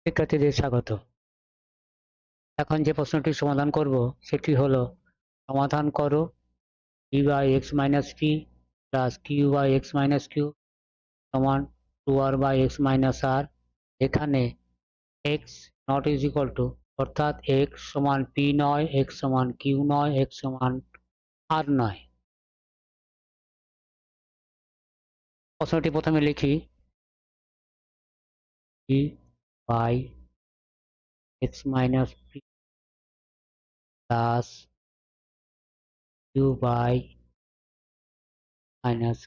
শিক্ষার্থীদের স্বাগত। এখন যে প্রশ্নটি সমাধান করব সেটি হলো, সমাধান করো p by x minus p plus q by x minus q সমান 2r by x minus r, এখানে x not is equal to অর্থাৎ x সমান p নয়, x সমান q নয়, x সমান r নয়। প্রশ্নটি প্রথমে লিখি, p by x minus p plus q by minus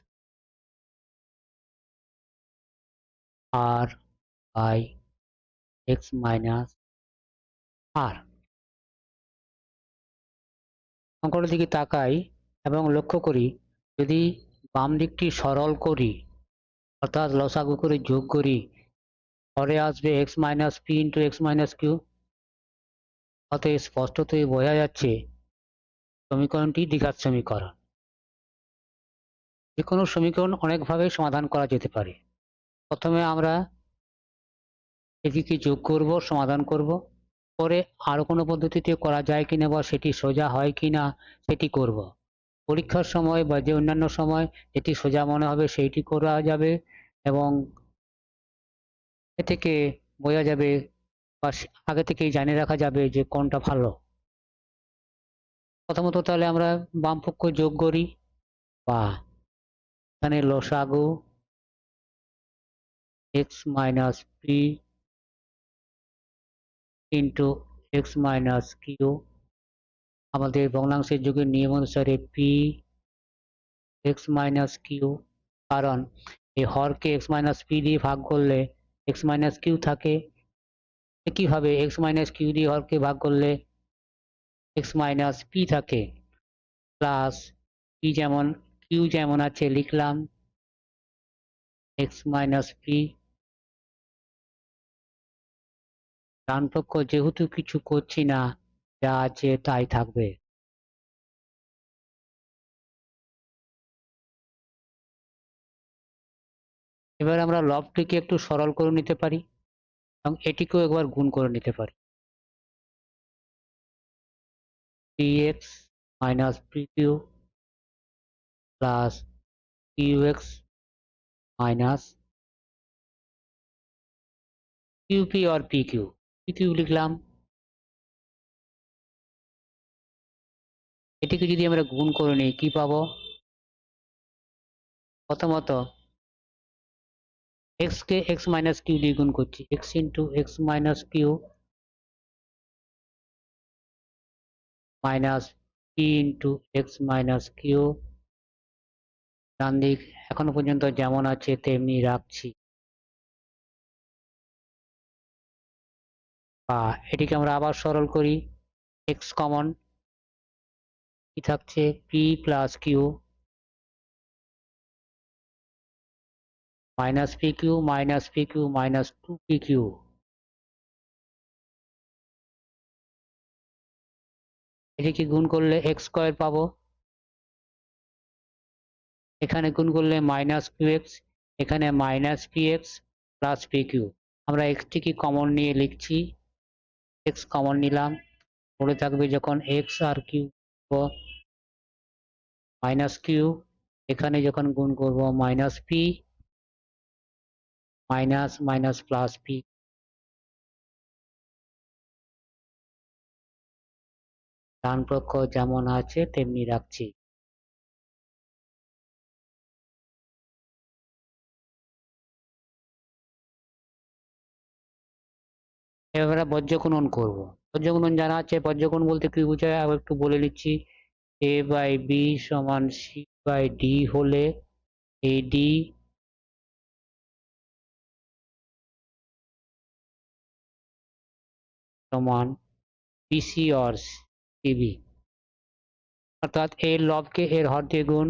r by x minus r। অঙ্কটার দিকে তাকাই এবং লক্ষ্য করি, যদি বাম দিকটি সরল করি অর্থাৎ লসাগু করে যোগ করি, পরে আসবে x minus P into x minus q. অতএব স্পষ্টতই বোঝা যাচ্ছে সমীকরণটি দ্বিঘাত সমীকরণ। যে কোনো সমীকরণ অনেকভাবে সমাধান করা যেতে পারে। প্রথমে আমরা এটিকে যোগ করব, সমাধান করব, পরে আরো কোনো পদ্ধতিতে করা যায় কিনা বা সেটি সোজা হয় কিনা সেটি করব। পরীক্ষার সময় বা যে অন্যান্য সময় যেটি সোজা মনে হবে সেইটি করা যাবে এবং এ থেকে বোঝা যাবে বা আগে থেকেই জানিয়ে রাখা যাবে যে কোনটা ভালো। প্রথমত তাহলে আমরা বাম পক্ষ যোগ করি, বা এখানে লসাগু x minus P into x minus q, আমাদের ভগ্নাংশের যুগের নিয়ম অনুসারে পি এক্স মাইনাস কিউ, কারণ এই হরকে এক্স মাইনাস পি দিয়ে ভাগ করলে এক্স মাইনাস কিউ থাকে, একইভাবে এক্স মাইনাস কিউ দিয়ে হরকে ভাগ করলে এক্স মাইনাস পি থাকে, প্লাস পি যেমন কিউ যেমন আছে লিখলাম এক্স মাইনাস পি। ডান পক্ষ যেহেতু কিছু করছি না, যা আছে তাই থাকবে। এবার আমরা লবটিকে একটু সরল করে নিতে পারি এবং এটিকেও একবার গুণ করে নিতে পারি। px minus pq plus qx minus qp और pq, pq লিখলাম। এটিকে যদি আমরা গুণ করে নিই কি পাবো? প্রথমত x কে x মাইনাস কিউ দিয়ে গুণ করছি, x into x minus Q minus P into x minus Q. ডান দিক এখনো পর্যন্ত যেমন আছে তেমনি রাখছি, বা এটিকে আমরা আবার সরল করি, x কমন, কি থাকছে p plus Q minus p Q minus p Q minus two P q. এটিকে গুণ করলে এক্স স্কোয়ার পাবো, এখানে গুণ করলে মাইনাস কিউ এক্স, এখানে minus P x plus P q. আমরা এক্সটিকে কমন নিয়ে লিখছি, এক্স কমন নিলাম, পড়ে থাকবে যখন X R Q minus Q, এখানে যখন গুণ করব minus P minus minus plus P. ডান পক্ষ যেমন আছে তেমনি রাখছি। এবার আমরা বজ্রগুণন করব। বজ্রগুণন জানা আছে, বজ্রগুণন বলতে কি বোঝায় আবার একটু বলে নিচ্ছি। এ বাই বি সমান সি বাই ডি হলে এডি সমান বিসি और সিবি, অর্থাৎ এর লবকে এর হর দিয়ে গুণ।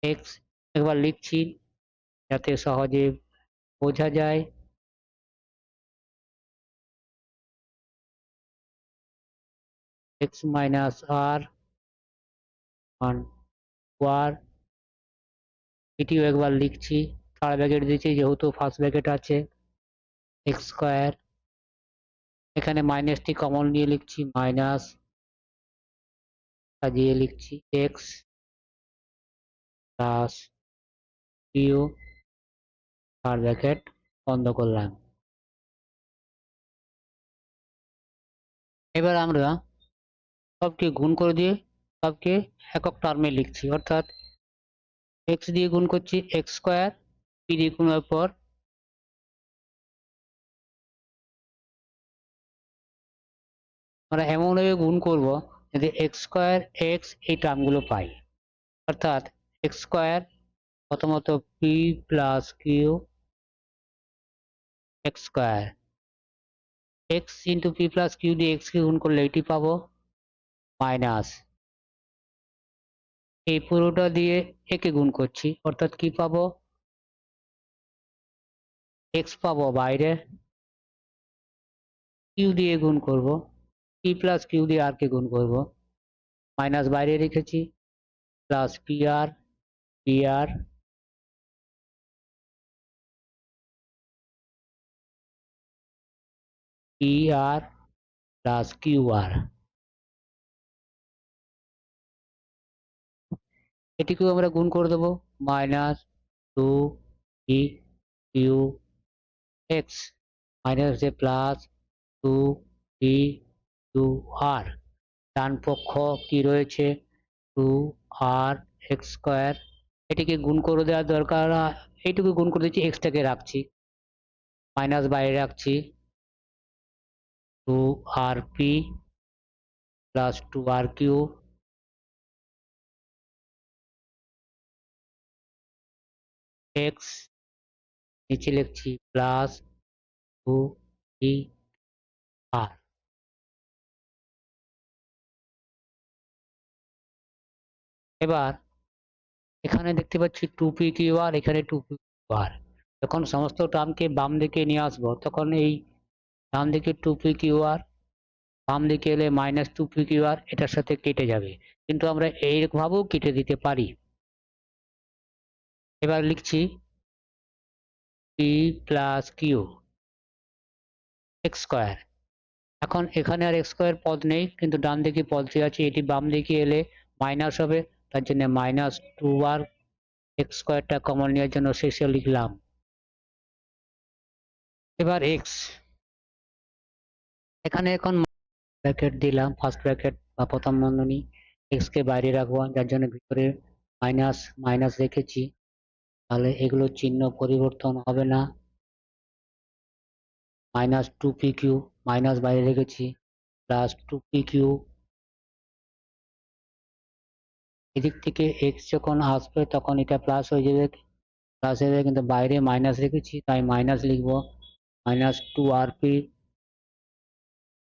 এক্স একবার লিখছি যাতে সহজে বোঝা যায়, এক্স মাইনাস আর ওয়ান ওয়ার, এটিও একবার লিখছি, থার্ড ব্র্যাকেট দিচ্ছি যেহেতু ফার্স্ট ব্র্যাকেট আছে, এক্স স্কোয়ার, এখানে মাইনাসটি কমন নিয়ে লিখছি মাইনাস, সাজিয়ে লিখছি এক্স প্লাস কিউ, আর ব্র্যাকেট বন্ধ করলাম। এবার আমরা সবকে গুণ করে দিয়ে সবকে একক টার্মে লিখছি, অর্থাৎ এক্স দিয়ে গুণ করছি এক্স স্কোয়ার, পি দিয়ে গুণের পর আমরা এমনভাবে গুণ করব যাতে এক্স স্কোয়ার এক্স এই টার্মগুলো পাই, অর্থাৎ এক্স স্কোয়ার প্রথমত p plus Q x square, x into p plus q দিয়ে এক্স কে গুণ করলে এটি পাবো মাইনাস, এই পুরোটা দিয়ে একে গুণ করছি অর্থাৎ কি পাবো এক্স পাবো বাইরে, কিউ দিয়ে গুণ করব, পি প্লাস কিউ দিয়ে আর কে গুণ করব, মাইনাস বাইরে রেখেছি প্লাস পি আর প্লাস কিউ আর, এটিকেও আমরা গুণ করে দেবো minus two P Q x minus যে প্লাস টু পি কিউ আর, ডান পক্ষ কি রয়েছে টু আর এক্স স্কোয়ার, এটিকে গুণ করে দেওয়ার দরকার, এইটুকু গুণ করে দিচ্ছি, এক্সটাকে রাখছি মাইনাস বাইরে রাখছি two R P plus two R Q x, নিচে লিখছি প্লাস টু পি আর। এবার এখানে দেখতে পাচ্ছি টু পি কিউ আর, এখানে টু পি কিউ আর, যখন সমস্ত টার্মকে বাম দিকে নিয়ে আসবো তখন এই ডান দিকে টু পি কিউ আর, বাম দিকে এলে মাইনাস টু পি কিউ আর এটার সাথে কেটে যাবে, কিন্তু আমরা এইভাবেও কেটে দিতে পারি। এবার লিখছি p plus Q x square, এখন এখানে আর এক্স স্কোয়ার পদ নেই কিন্তু ডান দিকে পদটি আছে, এটি বাম দিকে এলে মাইনাস হবে, তার জন্য মাইনাস টু আর এক্স স্কোয়ারটা কমন নেওয়ার জন্য শেষে লিখলাম। এবার এক্স, এখানে এখন ব্র্যাকেট দিলাম, ফার্স্ট ব্র্যাকেট বা প্রথম বন্ধনী, এক্স কে বাইরে রাখবো যার জন্য ভিতরে মাইনাস মাইনাস রেখেছি, তাহলে এগুলো চিহ্ন পরিবর্তন হবে না, minus two P Q minus বাইরে রেখেছি প্লাস টু পি কিউ, এদিক থেকে এক্স যখন আসবে তখন এটা প্লাস হয়ে যাবে, প্লাস হয়ে যাবে, কিন্তু বাইরে মাইনাস রেখেছি তাই মাইনাস লিখবো, minus two R P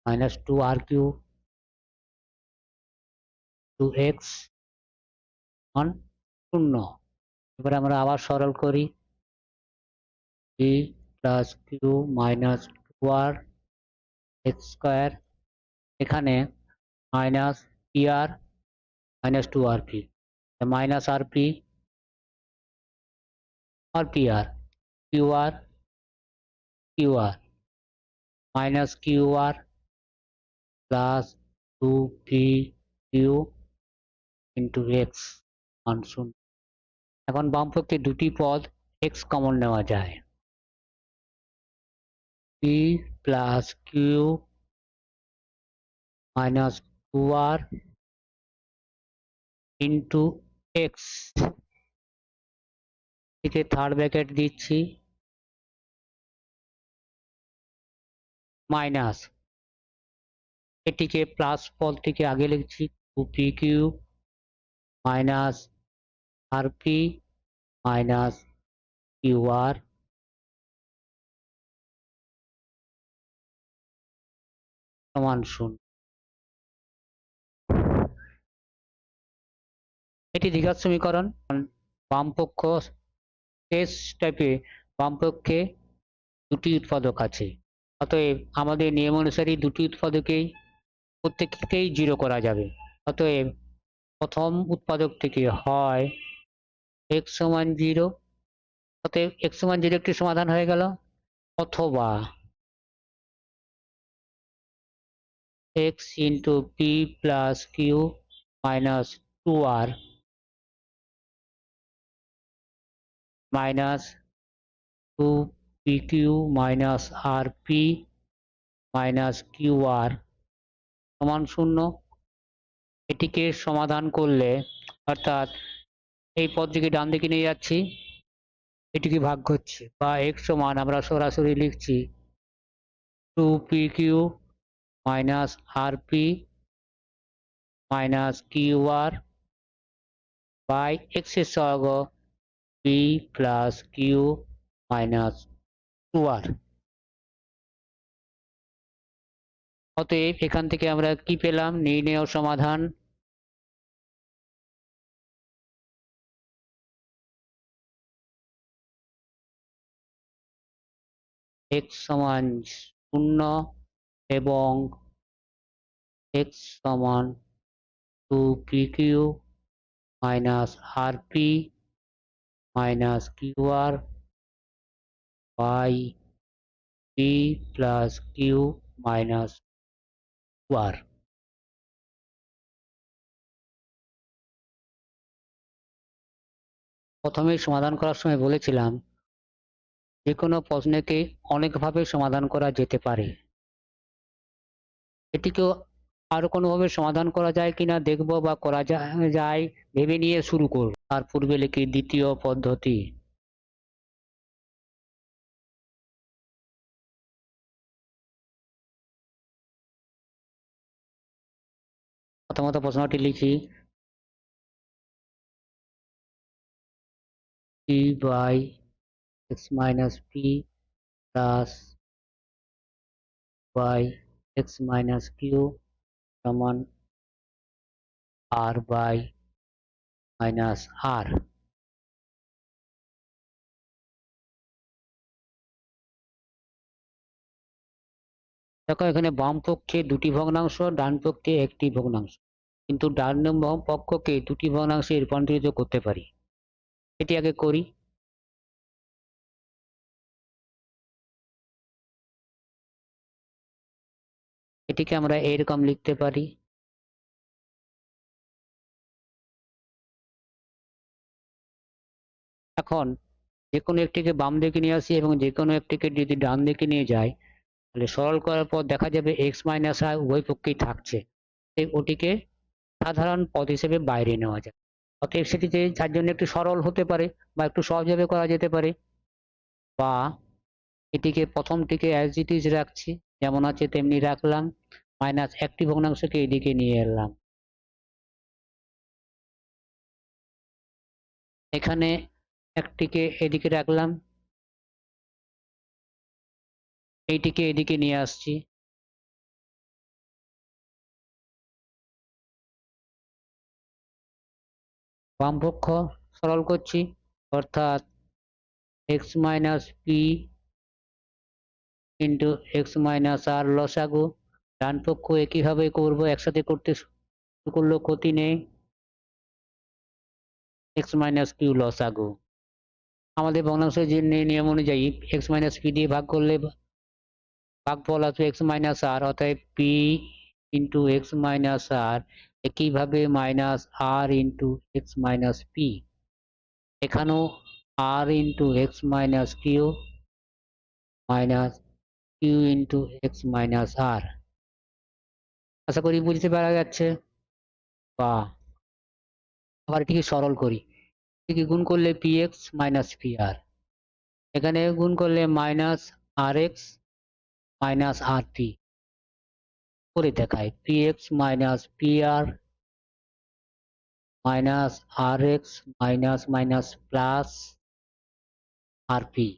minus two R Q two X অন শূন্য। এবার আমরা আবার সরল করি, P plus Q minus two R X square, এখানে minus P R minus two R P, minus R P R P R Q R minus Q R plus two P Q into X মান শূন্য। এখন বামপক্ষে দুটি পদ x common নেওয়া যায়, P plus Q minus two R into X, একে third bracket দিচ্ছি minus, এটিকে প্লাস পদটিকে আগে লিখছি two P Q minus R P minus Q R সমান শূন্য। এটি দ্বিঘাত সমীকরণ, বামপক্ষ শেষ টাইপে বামপক্ষে দুটি উৎপাদক আছে, অতএব আমাদের নিয়ম অনুসারে দুটি উৎপাদকেই প্রত্যেককেই জিরো করা যাবে, অতএব প্রথম উৎপাদক থেকে হয় x সমান জিরো, অতএব x সমান জিরো একটি সমাধান হয়ে গেল, অথবা x into p plus q minus 2r minus 2pq minus rp minus qr সমান 0। এটিকে সমাধান করলে অর্থাৎ এই পদটিকে ডান দিকে নিয়ে যাচ্ছি, এটিকে ভাগ করছি বা x সমান আমরা সরাসরি লিখছি 2pq minus rp minus qr by x এর সহগ p plus q minus 2r। অতএব এখান থেকে আমরা কি পেলাম? নির্ণেয় সমাধান x সমান 0 এবং x সমান 2pq minus rp minus qr by p plus q minus 2r। প্রথমেই সমাধান করার সময় বলেছিলাম যে কোনো প্রশ্নকে অনেকভাবে সমাধান করা যেতে পারে। এটিকেও আরো কোনোভাবে সমাধান করা যায় কিনা দেখব বা করা যায় ভেবে নিয়ে শুরু করব। তার পূর্বে লিখি দ্বিতীয় পদ্ধতি। প্রথমত প্রশ্নটি লিখি p by x minus p plus by x minus q সমান r by minus r। দেখো এখানে বাম পক্ষে দুটি ভগ্নাংশ, ডান পক্ষে একটি ভগ্নাংশ, কিন্তু ডান পক্ষকে দুটি ভগ্নাংশে রূপান্তরিত করতে পারি। এটি আগে করি। এটিকে আমরা এরকম লিখতে পারি, এখন যে কোনো একটিকে বাম দিকে নিয়ে আসি এবং যে কোনো একটিকে যদি ডান দিকে নিয়ে যাই তাহলে সরল করার পর দেখা যাবে x মাইনাস আর উভয় পক্ষেই থাকছে, ওটিকে সাধারণ পদ হিসেবে বাইরে নেওয়া যায়। অতএব সেটিতে যার জন্য একটু সরল হতে পারে বা একটু সহজভাবে করা যেতে পারে, বা এটিকে প্রথমটিকে অ্যাজ ইট ইজ রাখছি, যেমন আছে তেমনি রাখলাম, মাইনাস একটি ভগ্নাংশকে এদিকে নিয়ে এলাম। এখানে একটিকে এদিকে রাখলাম, এইটিকে এদিকে নিয়ে আসছি। বামপক্ষ সরল করছি, অর্থাৎ x minus P into x minus R লসাগু। ডান পক্ষ একইভাবে করব, একসাথে করতে শুরু করলেও ক্ষতি নেই, এক্স মাইনাস কিউ লসাগু। আমাদের ভগ্নাংশের যে নিয়ম অনুযায়ী এক্স মাইনাস পি দিয়ে ভাগ করলে ভাগফল আসবে এক্স মাইনাস আর, অতএব P into x minus R, একইভাবে minus R into x minus P. এখানেও R into x minus Q minus Q into x minus R. আশা করি বুঝতে পারা যাচ্ছে। বা আবার এটিকে সরল করি, এটিকে গুণ করলে P X minus P R, এখানে গুণ করলে minus R X minus R P. করে দেখায় P X minus P R minus R X minus minus plus R P,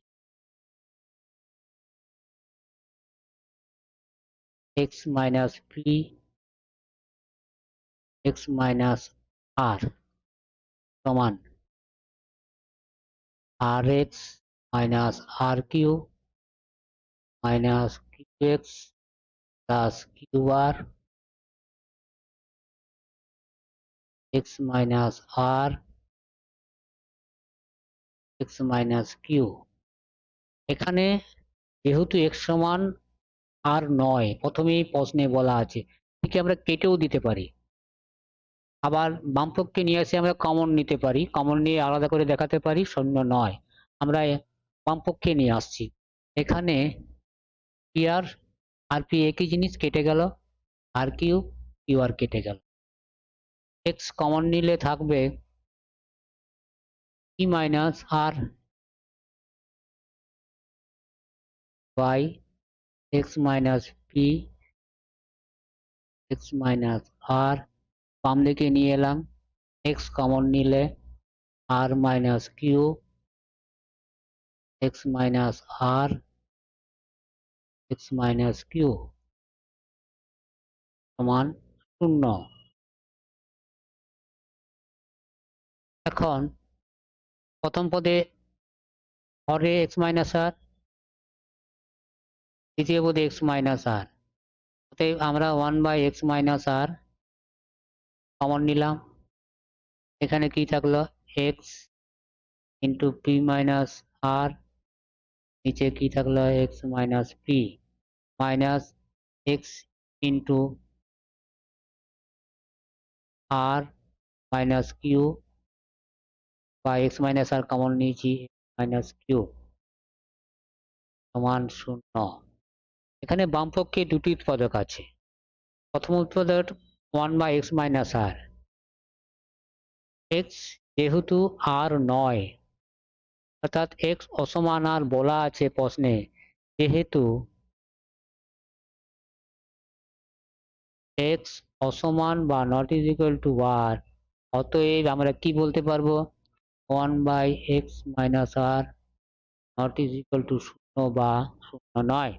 X minus P X minus R সমান আর এক্স মাইনাস আর Q minus Q X plus Q R X minus R X minus Q. এখানে যেহেতু x সমান আর নয়, প্রথমেই প্রশ্নে বলা আছে একে আমরা কেটেও দিতে পারি, আবার বামপক্ষে নিয়ে এসে আমরা কমন নিতে পারি, কমন নিয়ে আলাদা করে দেখাতে পারি শূন্য নয়। আমরা বামপক্ষে নিয়ে আসছি, এখানে পি আর পি একই জিনিস, কেটে গেল, আর কিউ কিউ আর কেটে গেল, এক্স কমন নিলে থাকবে P minus R by x minus P X minus R, বাম দিকে নিয়ে এলাম, এক্স কমন নিলে R minus Q x minus R X minus Q সমান শূন্য। এখন প্রথম পদে হরে এক্স মাইনাস আর, দ্বিতীয় পদে এক্স মাইনাস আর, অতএব আমরা 1/x মাইনাস আর কমন নিলাম, এখানে কি থাকলো x into P minus R, নিচে কি থাকলো x minus P minus X into R minus Q বা এক্স মাইনাস আর কমন নিয়েছি মাইনাস কিউ সমান শূন্য। এখানে বামপক্ষে দুটি উৎপাদক আছে, প্রথম উৎপাদক 1/x মাইনাস আর, এক্স যেহেতু আর নয়, অর্থাৎ এক্স অসমান আর বলা আছে প্রশ্নে, যেহেতু এক্স অসমান বা নট ইজ ইকুয়াল টু আর, অতএব আমরা কি বলতে পারবো 1/x minus are not is equal to শূন্য বা শূন্য নয়।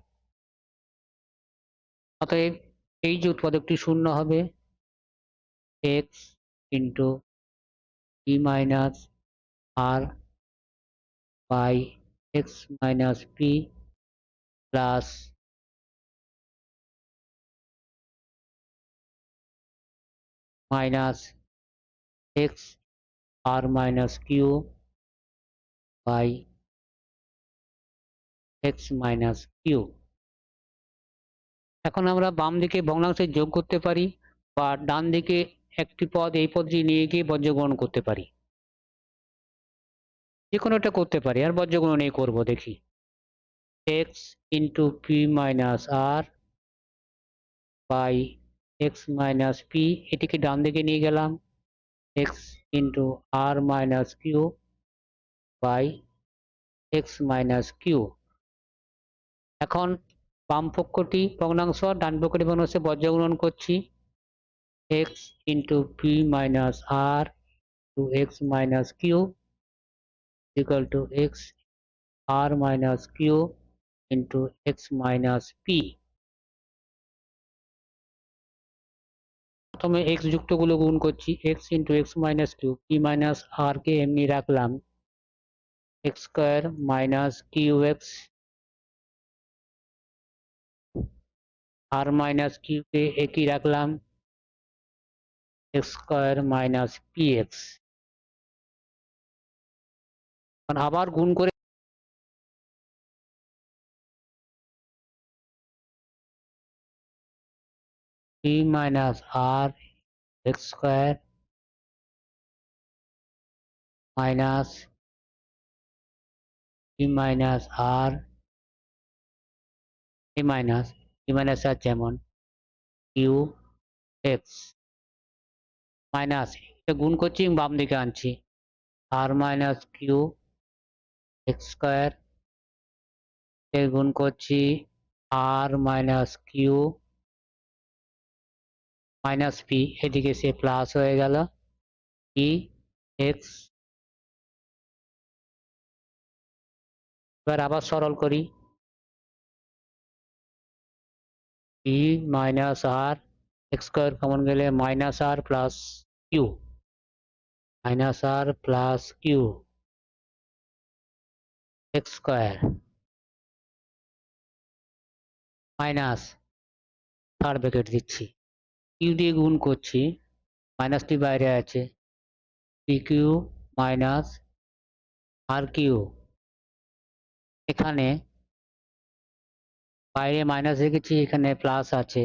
অতএব এই যে উৎপাদকটি শূন্য হবে, x into P minus R by x minus p plus minus x R minus Q by x minus Q. এখন আমরা বাম দিকে ভগ্নাংশের যোগ করতে পারি বা ডান দিকে একটি পদ এই পদটি নিয়ে গিয়ে বর্জ্যগ্রহণ করতে পারি, যে কোনো একটা করতে পারি, আর বর্জ্যগ্রহণ এই করবো, দেখি X into P minus R by x minus P, এটিকে ডান দিকে নিয়ে গেলাম, X into R minus Q by x minus Q. এখন বাম পক্ষটি ভগ্নাংশ, ডান পক্ষটি ভগ্নাংশে বর্জ্যগ্রহণ করছি, X into P minus R two X minus Q equal to X R minus Q into x minus P. প্রথমে এক্স যুক্তগুলো গুণ করছি, X into x minus Q, P minus R কে এমনি রাখলাম, X square minus Q X আর minus Q কে একই রাখলাম, X square minus P X. আবার গুণ করে P minus R X square minus P minus R P minus R যেমন কিউ এক্স মাইনাস, এটা গুণ করছি বাম দিকে আনছি, আর মাইনাস কিউ এক্স স্কোয়ার গুণ করছি আর মাইনাস কিউ মাইনাস পি, এদিকে সে প্লাস হয়ে গেল পি এক্স। এবার আবার সরল করি, P minus R X square common গেলে minus R plus Q, minus R plus Q x square minus third bracket দিচ্ছি, কিউ দিয়ে গুণ করছি, মাইনাসটি বাইরে আছে, পি কিউ মাইনাস আর কিউ, এখানে বাইরে মাইনাস রেখেছি, এখানে প্লাস আছে,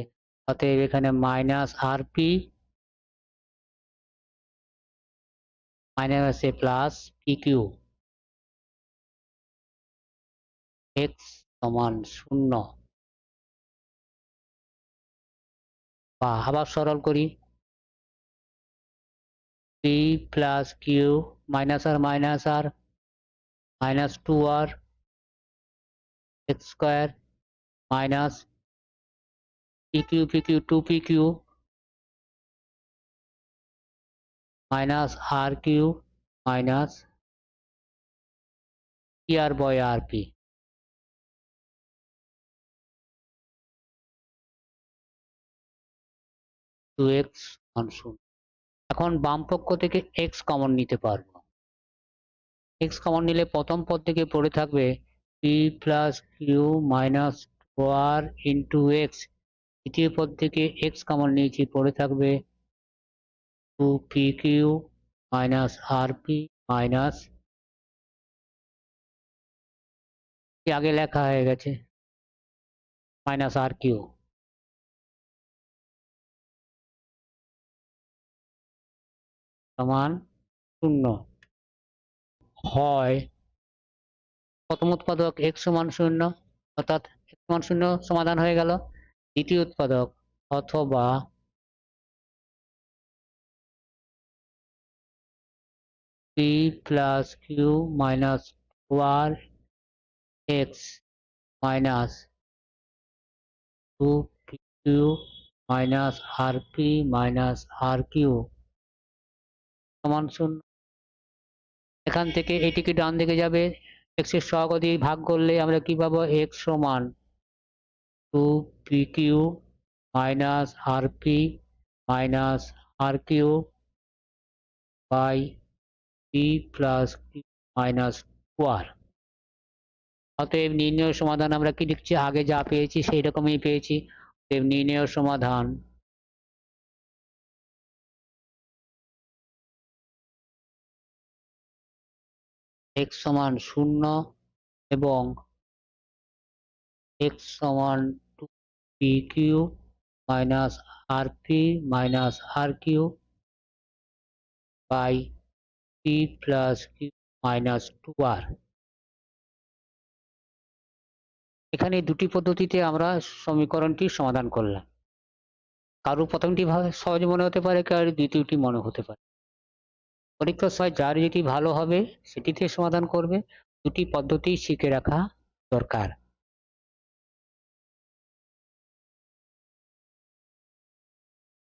অতএব এখানে minus R P minus plus P Q X সমান 0, বা আবার সরল করি P plus Q minus R minus 2r X square minus p q 2p minus R Q minus P r by r p 2x সমান 0। এখন বাম পক্ষ থেকে x কমন নিতে পারবো। x কমন নিলে প্রথম পদ থেকে পড়ে থাকবে p plus Q minus 2r into x, দ্বিতীয় পদ থেকে x কমন নিয়েছি, পড়ে থাকবে 2pq মাইনাস rp মাইনাস আগে লেখা হয়ে গেছে মাইনাস আর কিউ সমান 0। হয় প্রথম উৎপাদক x সমান 0, অর্থাৎ x সমান 0 সমাধান হয়ে গেল। দ্বিতীয় উৎপাদক অথবা p plus Q minus 2r x minus 2pq minus rp minus rq সমান 0। এখান থেকে এটিকে ডান দিকে যাবে, x এর সহগ দিয়ে ভাগ করলে আমরা কি পাবো, x সমান 2pq minus rp minus rq by p plus q minus 2r। অতএব নির্ণয় সমাধান আমরা কি লিখছি, আগে যা পেয়েছি সেই রকমই পেয়েছি। অতএব নির্ণয় সমাধান x সমান 0 এবং x সমান 2pq minus rp minus rq by p plus q minus 2r। এখানে দুটি পদ্ধতিতে আমরা সমীকরণটি সমাধান করলাম। কারো প্রথমটি সহজ মনে হতে পারে, কারো দ্বিতীয়টি মনে হতে পারে। পরীক্ষার সময় যার যেটি ভালো হবে সেটিতে সমাধান করবে। দুটি পদ্ধতি শিখে রাখা দরকার।